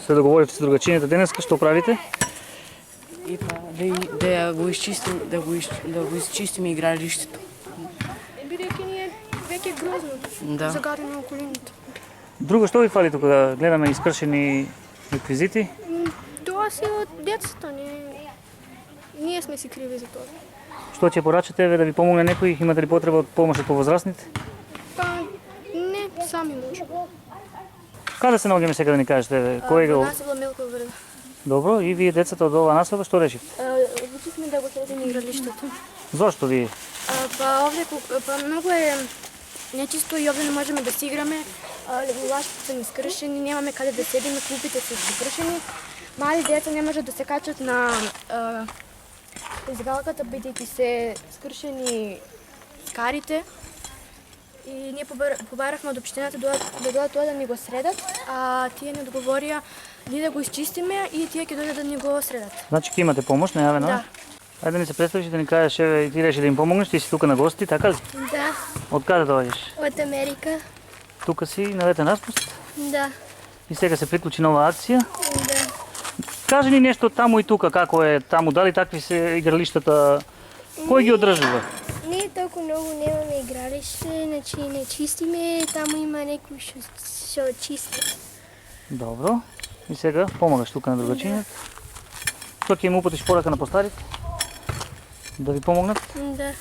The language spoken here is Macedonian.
Се договорите с другачините денеска, што правите? И па да го изчистиме игралиштето. Бидејќи ни е веќе грозно. Да. Загадено околината. Друго што ви фали тука да гледаме искршени реквизити? Тоа се од децата, ние сме си криви за тоа. Што ќе порачате еве да ви помогне некој? Имате ли потреба од помош од повозрастните? Па не, сами може. Каде се наоѓаме сега да ни кажете еве? Кој го? Населба Милкова врда. Добро, и вие децата од оваа населба што решивте? Одлучивме да го средиме игралиштето. Зошто вие? Па овде многу е нечисто и овде не можеме да си играме. Легулашите се нескршени, немаме каде да седиме, клупите се скршени. Мали деца не можат да се качат на изгалката, бидејќи се скршени скарите. И ние побарахме од општината да дојдат тоа да ни го средат, а тие не одговорија ние да го изчистиме и тие ќе дојдат да ни го средат. Значи ќе имате помош најавена? Да. Ајде да ни се представиш и да ни кажеш еве и ти реши да им помогнеш, ти си тука на гости, така ли? Да, Од каде доаѓаш? од Америка. Тука си на ветен распуст Да, и сега се приклучи нова акција. да. Кажи ни нешто таму и тука, како е таму, дали такви се игралиштата, кој ги одржува? Не толку многу немаме игралиште, значи не чистиме, таму има некој што чисти. Добро. И сега помагаш тука на другачињата. Што ќе им упатиш порака на постарите? Да ви помогнат? Да.